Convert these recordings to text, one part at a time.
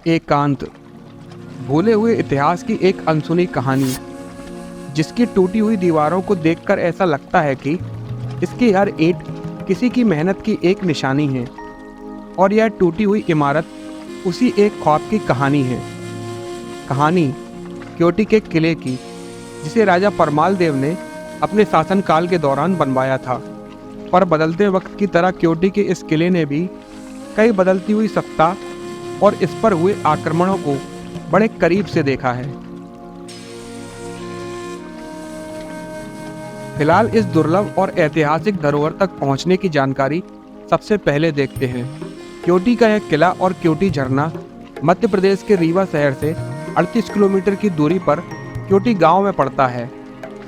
एकांत, भूले हुए इतिहास की एक अनसुनी कहानी, जिसकी टूटी हुई दीवारों को देखकर ऐसा लगता है कि इसकी हर ईंट किसी की मेहनत की एक निशानी है और यह टूटी हुई इमारत उसी एक ख्वाब की कहानी है। कहानी क्योटी के किले की, जिसे राजा परमाल देव ने अपने शासनकाल के दौरान बनवाया था। पर बदलते वक्त की तरह क्योटी के इस किले ने भी कई बदलती हुई सत्ता और इस पर हुए आक्रमणों को बड़े करीब से देखा है। फिलहाल इस दुर्लभ और ऐतिहासिक धरोहर तक पहुंचने की जानकारी सबसे पहले देखते हैं। क्योटी का यह किला और क्योटी झरना मध्य प्रदेश के रीवा शहर से 38 किलोमीटर की दूरी पर क्योटी गांव में पड़ता है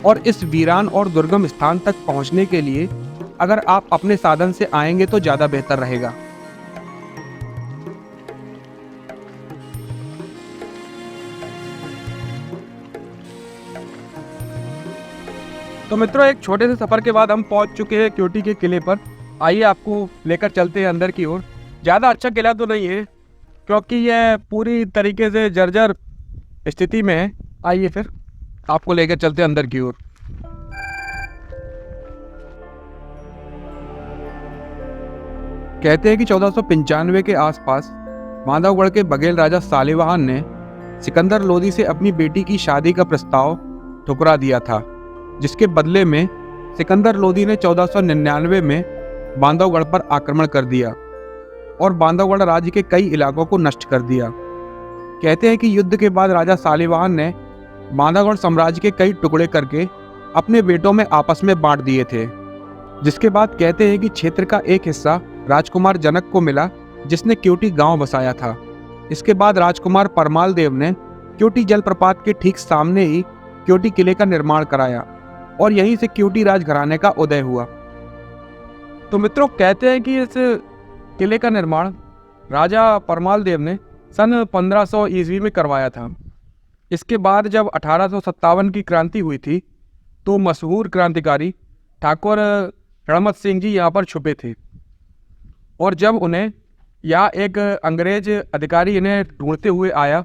और इस वीरान और दुर्गम स्थान तक पहुंचने के लिए अगर आप अपने साधन से आएंगे तो ज़्यादा बेहतर रहेगा। तो मित्रों, एक छोटे से सफ़र के बाद हम पहुंच चुके हैं क्योटी के किले पर। आइए आपको लेकर चलते हैं अंदर की ओर। ज़्यादा अच्छा किला तो नहीं है क्योंकि यह पूरी तरीके से जर्जर स्थिति में है। आइए फिर आपको लेकर चलते हैं अंदर की ओर। कहते हैं कि 1495 के आसपास बांधवगढ़ के बघेल राजा सालिवाहन ने सिकंदर लोदी से अपनी बेटी की शादी का प्रस्ताव ठुकरा दिया था, जिसके बदले में सिकंदर लोदी ने 1499 में बांधवगढ़ पर आक्रमण कर दिया और बांधवगढ़ राज्य के कई इलाकों को नष्ट कर दिया। कहते हैं कि युद्ध के बाद राजा सालिवाहन ने बांधवगढ़ साम्राज्य के कई टुकड़े करके अपने बेटों में आपस में बांट दिए थे, जिसके बाद कहते हैं कि क्षेत्र का एक हिस्सा राजकुमार जनक को मिला, जिसने क्योटी गांव बसाया था। इसके बाद राजकुमार परमाल देव ने क्योटी जलप्रपात के ठीक सामने ही क्योटी किले का निर्माण कराया और यहीं से क्योटी राजघराने का उदय हुआ। तो मित्रों, कहते हैं कि इस किले का निर्माण राजा परमाल देव ने सन 1500 ईस्वी में करवाया था। इसके बाद जब 1857 की क्रांति हुई थी तो मशहूर क्रांतिकारी ठाकुर रणमत सिंह जी यहाँ पर छुपे थे और जब उन्हें यहाँ एक अंग्रेज अधिकारी इन्हें ढूंढते हुए आया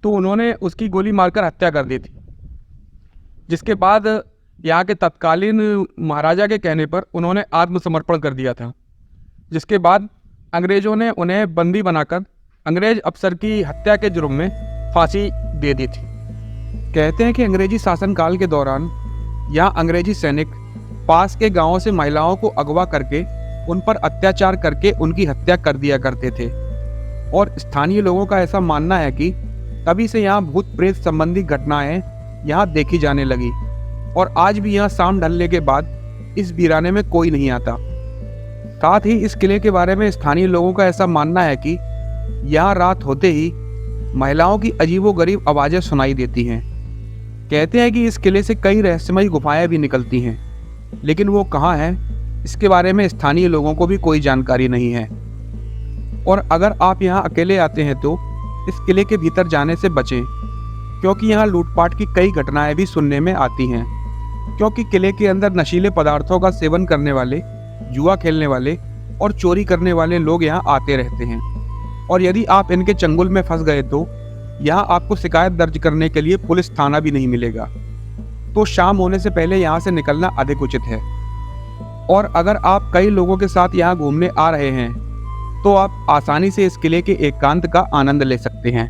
तो उन्होंने उसकी गोली मारकर हत्या कर दी थी। जिसके बाद यहाँ के तत्कालीन महाराजा के कहने पर उन्होंने आत्मसमर्पण कर दिया था, जिसके बाद अंग्रेज़ों ने उन्हें बंदी बनाकर अंग्रेज अफसर की हत्या के जुर्म में फांसी दे दी थी। कहते हैं कि अंग्रेजी शासनकाल के दौरान यहाँ अंग्रेजी सैनिक पास के गांवों से महिलाओं को अगवा करके उन पर अत्याचार करके उनकी हत्या कर दिया करते थे और स्थानीय लोगों का ऐसा मानना है कि तभी से यहाँ भूत प्रेत संबंधी घटनाएं यहाँ देखी जाने लगी और आज भी यहाँ शाम ढलने के बाद इस वीराने में कोई नहीं आता। साथ ही इस किले के बारे में स्थानीय लोगों का ऐसा मानना है कि यहाँ रात होते ही महिलाओं की अजीबोगरीब आवाज़ें सुनाई देती हैं। कहते हैं कि इस किले से कई रहस्यमयी गुफाएं भी निकलती हैं, लेकिन वो कहाँ हैं इसके बारे में स्थानीय लोगों को भी कोई जानकारी नहीं है। और अगर आप यहाँ अकेले आते हैं तो इस किले के भीतर जाने से बचें, क्योंकि यहाँ लूटपाट की कई घटनाएं भी सुनने में आती हैं। क्योंकि किले के अंदर नशीले पदार्थों का सेवन करने वाले, जुआ खेलने वाले और चोरी करने वाले लोग यहाँ आते रहते हैं और यदि आप इनके चंगुल में फंस गए तो यहाँ आपको शिकायत दर्ज करने के लिए पुलिस थाना भी नहीं मिलेगा। तो शाम होने से पहले यहाँ से निकलना अधिक उचित है। और अगर आप कई लोगों के साथ यहाँ घूमने आ रहे हैं तो आप आसानी से इस किले के एकांत का आनंद ले सकते हैं।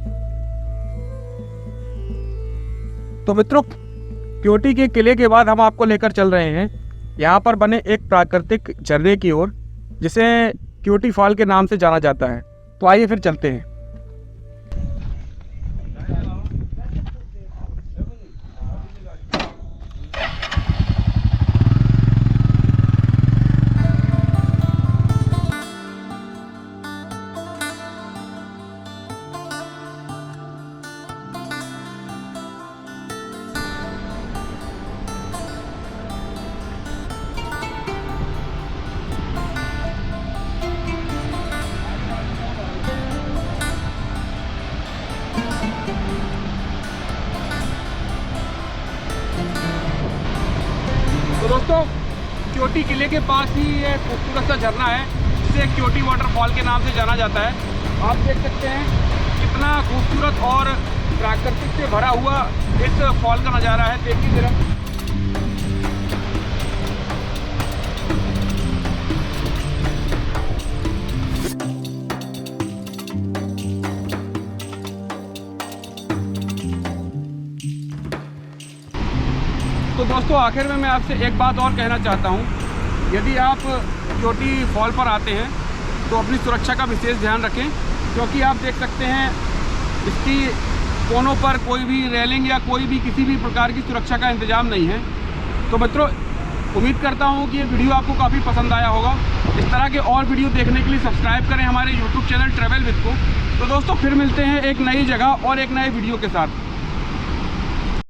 तो मित्रों, क्योटी के किले के बाद हम आपको लेकर चल रहे हैं यहाँ पर बने एक प्राकृतिक झरने की ओर, जिसे क्योटी फॉल के नाम से जाना जाता है। तो आइए फिर चलते हैं। तो दोस्तों, क्योटी किले के पास ही ये खूबसूरत सा झरना है जिसे क्योटी वाटरफॉल के नाम से जाना जाता है। आप देख सकते हैं कितना खूबसूरत और प्राकृतिक से भरा हुआ इस फॉल का नज़ारा है। देखिए जरा, तो दोस्तों आखिर में मैं आपसे एक बात और कहना चाहता हूँ। यदि आप चोटी फॉल पर आते हैं तो अपनी सुरक्षा का विशेष ध्यान रखें, क्योंकि आप देख सकते हैं इसकी कोनों पर कोई भी रेलिंग या कोई भी किसी भी प्रकार की सुरक्षा का इंतजाम नहीं है। तो मित्रों, उम्मीद करता हूँ कि ये वीडियो आपको काफ़ी पसंद आया होगा। इस तरह के और वीडियो देखने के लिए सब्सक्राइब करें हमारे यूट्यूब चैनल ट्रैवल विद को। तो दोस्तों फिर मिलते हैं एक नई जगह और एक नए वीडियो के साथ।